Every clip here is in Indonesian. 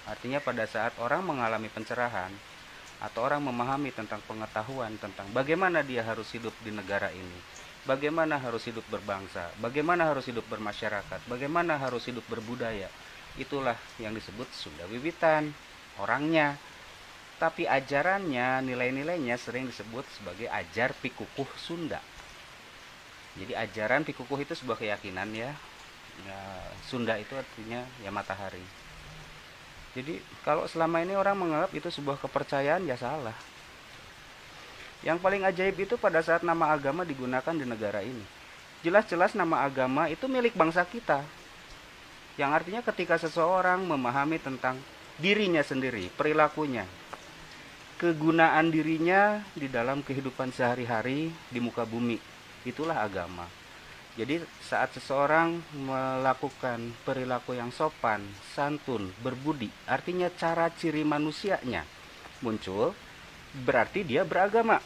Artinya pada saat orang mengalami pencerahan atau orang memahami tentang pengetahuan tentang bagaimana dia harus hidup di negara ini, bagaimana harus hidup berbangsa, bagaimana harus hidup bermasyarakat, bagaimana harus hidup berbudaya, itulah yang disebut Sunda Wiwitan. Orangnya, tapi ajarannya, nilai-nilainya sering disebut sebagai ajar pikukuh Sunda. Jadi ajaran pikukuh itu sebuah keyakinan ya. Ya, Sunda itu artinya ya matahari. Jadi kalau selama ini orang menganggap itu sebuah kepercayaan, ya salah. Yang paling ajaib itu pada saat nama agama digunakan di negara ini. Jelas-jelas nama agama itu milik bangsa kita. Yang artinya ketika seseorang memahami tentang dirinya sendiri, perilakunya, kegunaan dirinya di dalam kehidupan sehari-hari di muka bumi, itulah agama. Jadi saat seseorang melakukan perilaku yang sopan, santun, berbudi, artinya cara ciri manusianya muncul, berarti dia beragama.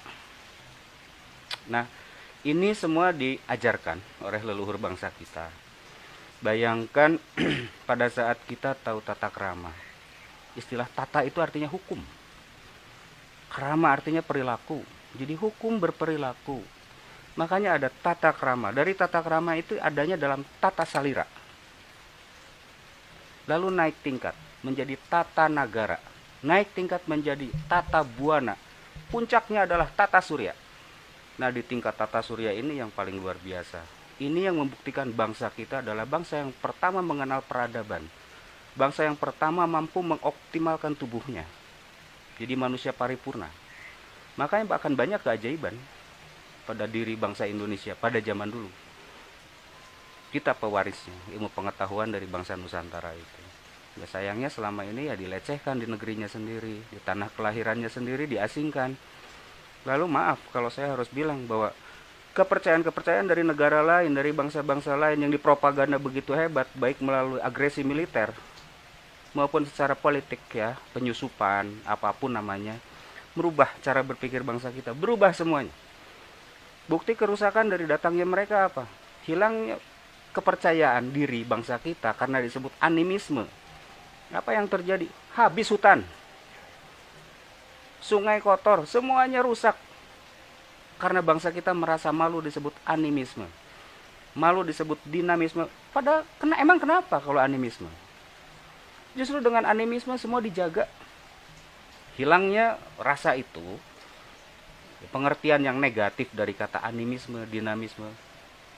Nah, ini semua diajarkan oleh leluhur bangsa kita. Bayangkan pada saat kita tahu tata krama. Istilah tata itu artinya hukum. Krama artinya perilaku. Jadi hukum berperilaku. Makanya ada tata krama. Dari tata krama itu adanya dalam tata salira. Lalu naik tingkat menjadi tata nagara. Naik tingkat menjadi tata buana. Puncaknya adalah tata surya. Nah, di tingkat tata surya ini yang paling luar biasa. Ini yang membuktikan bangsa kita adalah bangsa yang pertama mengenal peradaban. Bangsa yang pertama mampu mengoptimalkan tubuhnya. Jadi manusia paripurna. Makanya bahkan banyak keajaiban pada diri bangsa Indonesia pada zaman dulu. Kita pewarisnya, ilmu pengetahuan dari bangsa Nusantara itu. Ya sayangnya selama ini ya dilecehkan di negerinya sendiri, di tanah kelahirannya sendiri diasingkan. Lalu maaf kalau saya harus bilang bahwa kepercayaan-kepercayaan dari negara lain, dari bangsa-bangsa lain yang dipropaganda begitu hebat, baik melalui agresi militer maupun secara politik ya, penyusupan, apapun namanya, merubah cara berpikir bangsa kita, berubah semuanya. Bukti kerusakan dari datangnya mereka apa? Hilangnya kepercayaan diri bangsa kita karena disebut animisme. Apa yang terjadi? Habis hutan, sungai kotor, semuanya rusak. Karena bangsa kita merasa malu disebut animisme. Malu disebut dinamisme. Padahal emang kenapa kalau animisme? Justru dengan animisme semua dijaga. Hilangnya rasa itu, pengertian yang negatif dari kata animisme, dinamisme,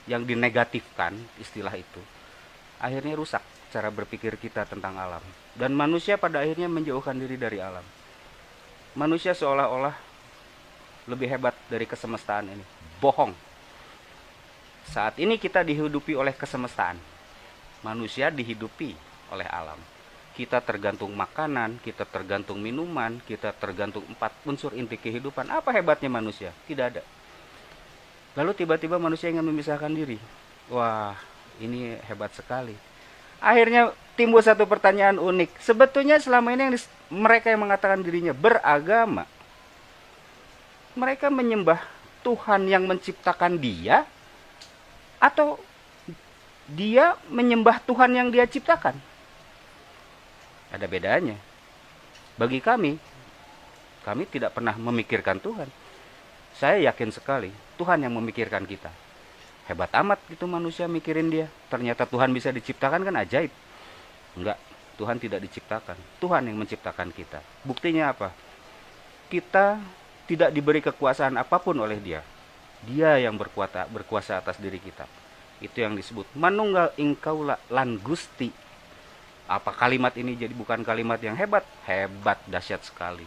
yang dinegatifkan istilah itu, akhirnya rusak cara berpikir kita tentang alam. Dan manusia pada akhirnya menjauhkan diri dari alam. Manusia seolah-olah lebih hebat dari kesemestaan ini. Bohong. Saat ini kita dihidupi oleh kesemestaan. Manusia dihidupi oleh alam. Kita tergantung makanan, kita tergantung minuman, kita tergantung 4 unsur inti kehidupan. Apa hebatnya manusia? Tidak ada. Lalu tiba-tiba manusia ingin memisahkan diri. Wah, ini hebat sekali. Akhirnya timbul satu pertanyaan unik. Sebetulnya selama ini mereka yang mengatakan dirinya beragama, mereka menyembah Tuhan yang menciptakan dia, atau dia menyembah Tuhan yang dia ciptakan? Ada bedanya. Bagi kami tidak pernah memikirkan Tuhan. Saya yakin sekali Tuhan yang memikirkan kita. Hebat amat itu manusia mikirin dia. Ternyata Tuhan bisa diciptakan, kan ajaib. Enggak, Tuhan tidak diciptakan. Tuhan yang menciptakan kita. Buktinya apa? Kita tidak diberi kekuasaan apapun oleh dia. Dia yang berkuasa atas diri kita. Itu yang disebut manunggal ingkaula lan Gusti. Apa kalimat ini jadi bukan kalimat yang hebat? Hebat, dahsyat sekali.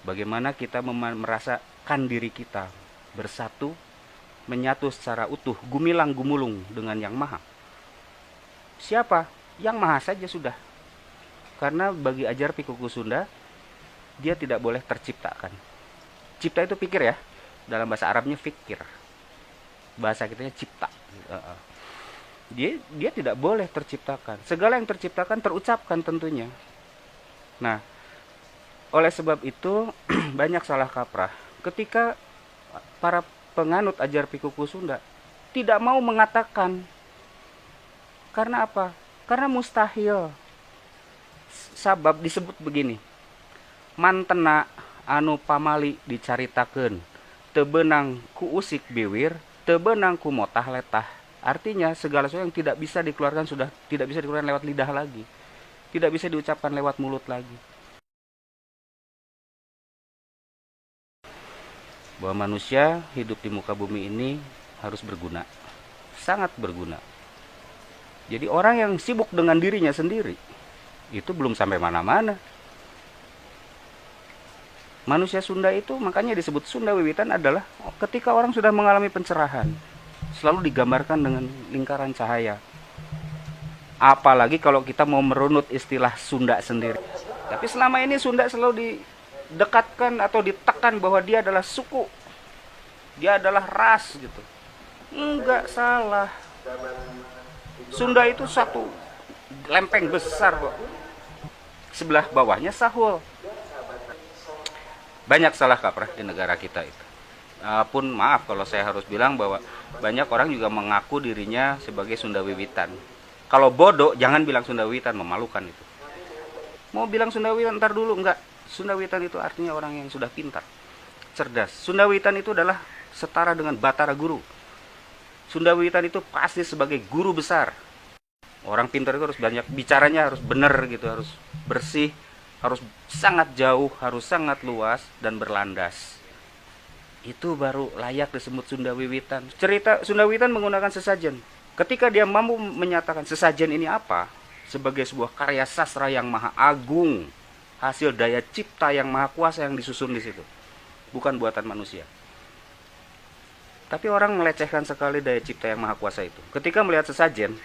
Bagaimana kita merasakan diri kita bersatu, menyatu secara utuh, gumilang gumulung dengan yang maha. Siapa? Yang maha saja sudah. Karena bagi ajar pikuku Sunda, dia tidak boleh terciptakan. Cipta itu pikir ya. Dalam bahasa Arabnya fikir. Bahasa kitanya cipta. Dia tidak boleh terciptakan. Segala yang terciptakan terucapkan tentunya. Nah, oleh sebab itu banyak salah kaprah ketika para penganut ajar pikuku Sunda tidak mau mengatakan. Karena apa? Karena mustahil sabab disebut begini, mantena anu pamali dicaritakeun teu beunang ku usik biwir, teu beunang ku motah letah. Artinya segala sesuatu yang tidak bisa dikeluarkan sudah tidak bisa dikeluarkan lewat lidah lagi, tidak bisa diucapkan lewat mulut lagi. Bahwa manusia hidup di muka bumi ini harus berguna, sangat berguna. Jadi orang yang sibuk dengan dirinya sendiri itu belum sampai mana-mana. Manusia Sunda itu makanya disebut Sunda Wiwitan adalah ketika orang sudah mengalami pencerahan, selalu digambarkan dengan lingkaran cahaya. Apalagi kalau kita mau merunut istilah Sunda sendiri. Tapi selama ini Sunda selalu didekatkan atau ditekan bahwa dia adalah suku, dia adalah ras gitu. Enggak salah. Sunda itu satu lempeng besar kok. Sebelah bawahnya Sahul. Banyak salah kaprah di negara kita itu. Pun maaf kalau saya harus bilang bahwa banyak orang juga mengaku dirinya sebagai Sunda Wiwitan. Kalau bodoh jangan bilang Sunda Wiwitan, memalukan itu. Mau bilang Sunda Wiwitan ntar dulu, enggak. Sunda Wiwitan itu artinya orang yang sudah pintar, cerdas. Sunda Wiwitan itu adalah setara dengan Batara Guru. Sunda Wiwitan itu pasti sebagai guru besar. Orang pintar itu harus banyak bicaranya, harus benar gitu, harus bersih, harus sangat jauh, harus sangat luas dan berlandas. Itu baru layak disebut Sunda Wiwitan. Cerita Sunda Wiwitan menggunakan sesajen. Ketika dia mampu menyatakan sesajen ini apa, sebagai sebuah karya sastra yang maha agung, hasil daya cipta yang maha kuasa yang disusun di situ, bukan buatan manusia. Tapi orang melecehkan sekali daya cipta yang maha kuasa itu. Ketika melihat sesajen,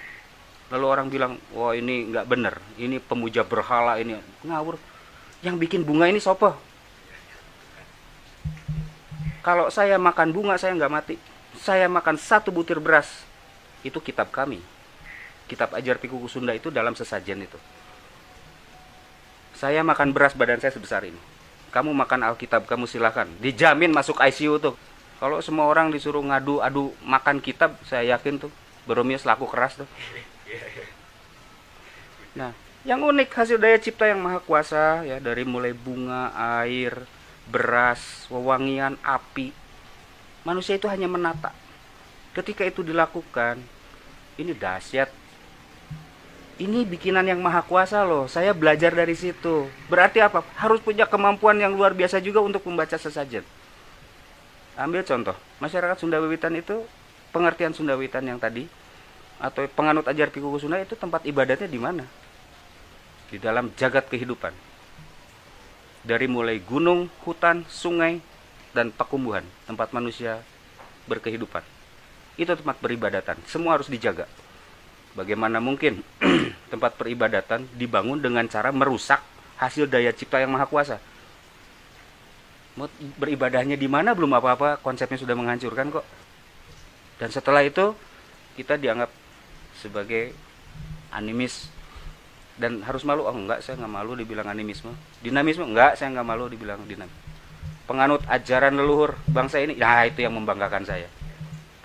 lalu orang bilang, wah ini nggak benar, ini pemuja berhala, ini ngawur. Yang bikin bunga ini siapa? Kalau saya makan bunga, saya nggak mati. Saya makan satu butir beras, itu kitab kami. Kitab Ajar Pikuku Sunda itu dalam sesajen itu. Saya makan beras, badan saya sebesar ini. Kamu makan Alkitab, kamu silakan. Dijamin masuk ICU tuh. Kalau semua orang disuruh ngadu-adu makan kitab, saya yakin tuh Borromeus laku keras tuh. Nah, yang unik hasil daya cipta yang maha kuasa ya, dari mulai bunga, air, beras, wewangian, api. Manusia itu hanya menata. Ketika itu dilakukan, ini dahsyat. Ini bikinan yang maha kuasa loh. Saya belajar dari situ. Berarti apa? Harus punya kemampuan yang luar biasa juga untuk membaca sesajen. Ambil contoh, masyarakat Sunda Wiwitan itu, pengertian Sunda Wiwitan yang tadi, atau penganut ajar Pikuku Sunda itu tempat ibadatnya di mana? Di dalam jagat kehidupan. Dari mulai gunung, hutan, sungai, dan pakumbuhan, tempat manusia berkehidupan. Itu tempat peribadatan, semua harus dijaga. Bagaimana mungkin tempat peribadatan dibangun dengan cara merusak hasil daya cipta yang maha kuasa? Mau beribadahnya di mana belum apa-apa, konsepnya sudah menghancurkan kok. Dan setelah itu kita dianggap sebagai animis dan harus malu. Oh enggak, saya nggak malu dibilang animisme. Dinamisme enggak, saya nggak malu dibilang dinamis. Penganut ajaran leluhur bangsa ini, nah itu yang membanggakan saya.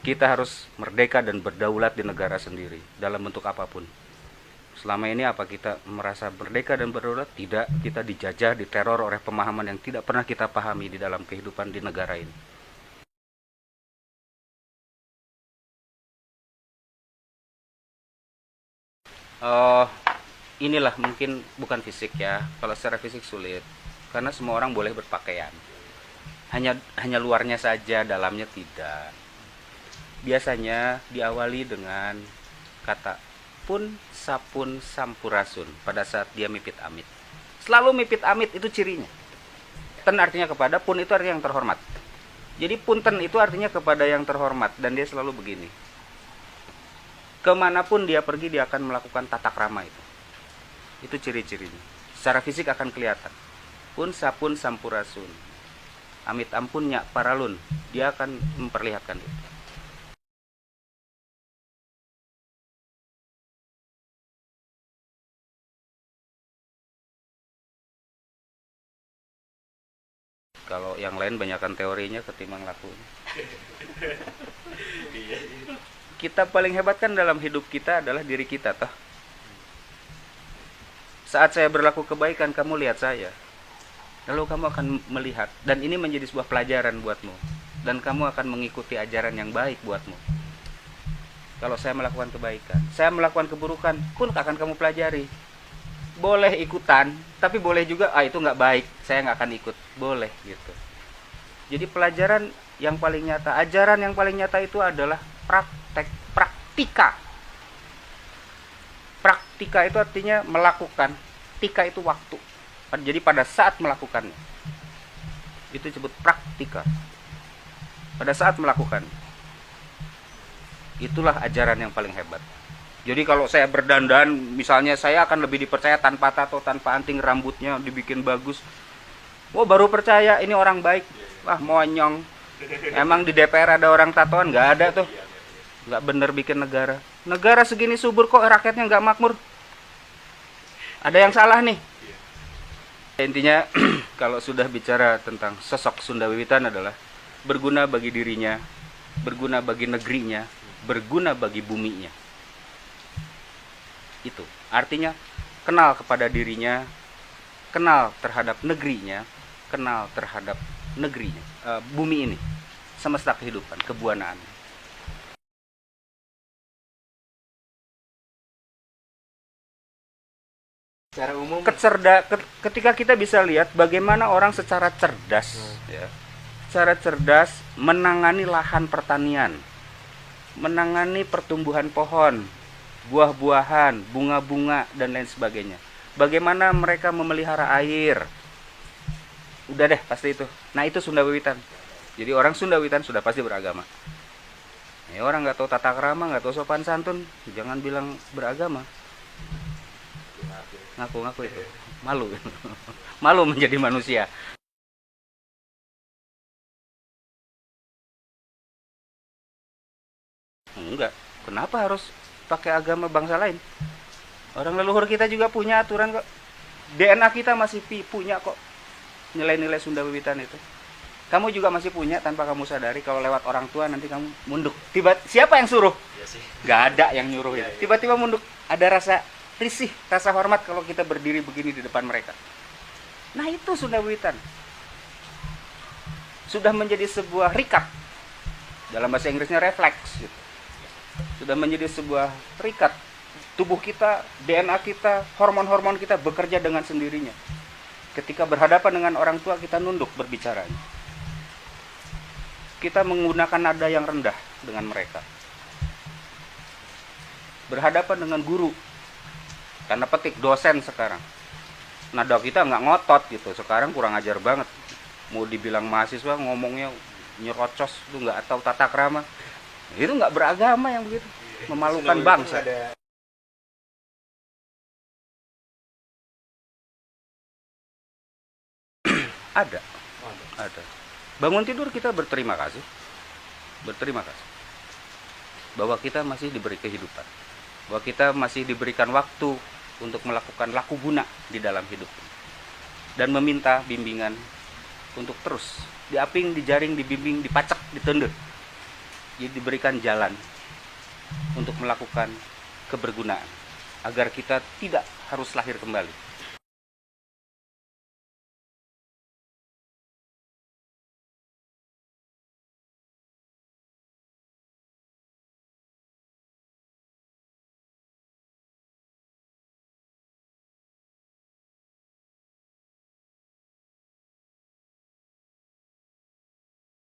Kita harus merdeka dan berdaulat di negara sendiri dalam bentuk apapun. Selama ini apa kita merasa merdeka dan berdaulat? Tidak, kita dijajah, diteror oleh pemahaman yang tidak pernah kita pahami di dalam kehidupan di negara ini. Inilah mungkin bukan fisik ya. Kalau secara fisik sulit, karena semua orang boleh berpakaian. Hanya luarnya saja, dalamnya tidak. Biasanya diawali dengan kata pun sapun sampurasun pada saat dia mipit amit. Selalu mipit amit itu cirinya. Ten artinya kepada, pun itu artinya yang terhormat. Jadi punten itu artinya kepada yang terhormat, dan dia selalu begini. Kemanapun dia pergi, dia akan melakukan tata krama itu. Itu ciri-cirinya. Secara fisik akan kelihatan. Pun sapun sampurasun. Amit ampunnya paralun. Dia akan memperlihatkan itu. Kalau yang lain banyakkan teorinya ketimbang lakunya. Kita paling hebat kan dalam hidup kita adalah diri kita toh. Saat saya berlaku kebaikan, kamu lihat saya. Lalu kamu akan melihat, dan ini menjadi sebuah pelajaran buatmu. Dan kamu akan mengikuti ajaran yang baik buatmu. Kalau saya melakukan kebaikan, saya melakukan keburukan pun akan kamu pelajari. Boleh ikutan, tapi boleh juga, itu nggak baik, saya nggak akan ikut. Boleh gitu. Jadi pelajaran yang paling nyata, ajaran yang paling nyata itu adalah praktika. Praktika itu artinya melakukan, tika itu waktu. Jadi pada saat melakukannya, itu disebut praktika. Pada saat melakukan, itulah ajaran yang paling hebat. Jadi kalau saya berdandan, misalnya saya akan lebih dipercaya tanpa tato, tanpa anting, rambutnya dibikin bagus. Oh, baru percaya ini orang baik. Wah, monyong. Emang di DPR ada orang tatoan? Nggak ada tuh. Nggak bener bikin negara. Negara segini subur kok rakyatnya nggak makmur. Ada yang salah nih. Intinya kalau sudah bicara tentang sosok Sunda Wiwitan adalah berguna bagi dirinya, berguna bagi negerinya, berguna bagi buminya. Itu artinya kenal kepada dirinya, kenal terhadap negerinya, kenal terhadap negerinya, bumi ini, semesta kehidupan, kebuanaan. Secara umum, Ketika kita bisa lihat bagaimana orang secara cerdas, ya, secara cerdas menangani lahan pertanian, menangani pertumbuhan pohon, buah-buahan, bunga-bunga, dan lain sebagainya. Bagaimana mereka memelihara air. Udah deh, pasti itu. Nah, itu Sunda Wiwitan. Jadi orang Sunda Wiwitan sudah pasti beragama. Ya, orang nggak tahu tata krama, nggak tahu sopan santun, jangan bilang beragama. Ngaku-ngaku itu. Malu. Malu menjadi manusia. Enggak. Kenapa harus pakai agama bangsa lain? Orang leluhur kita juga punya aturan kok. DNA kita masih punya kok nilai-nilai Sunda Wiwitan itu. Kamu juga masih punya tanpa kamu sadari. Kalau lewat orang tua nanti kamu munduk. Siapa yang suruh? ya sih. Gak ada yang nyuruh itu. Tiba-tiba munduk. Ada rasa risih, rasa hormat kalau kita berdiri begini di depan mereka. Nah, itu Sunda Wiwitan. Sudah menjadi sebuah rikat. Dalam bahasa Inggrisnya refleks gitu. Sudah menjadi sebuah rikat. Tubuh kita, DNA kita, hormon-hormon kita bekerja dengan sendirinya. Ketika berhadapan dengan orang tua, kita nunduk berbicara. Kita menggunakan nada yang rendah dengan mereka. Berhadapan dengan guru, tanda petik dosen sekarang. Nada kita nggak ngotot gitu. Sekarang kurang ajar banget. Mau dibilang mahasiswa ngomongnya nyerocos, itu nggak tahu tata krama. Itu nggak beragama yang begitu. Memalukan bangsa. Ada. Bangun tidur kita berterima kasih. Berterima kasih. Bahwa kita masih diberi kehidupan. Bahwa kita masih diberikan waktu untuk melakukan laku guna di dalam hidup. Dan meminta bimbingan untuk terus diaping, dijaring, dibimbing, dipacak, ditendek. Jadi diberikan jalan untuk melakukan kebergunaan. Agar kita tidak harus lahir kembali.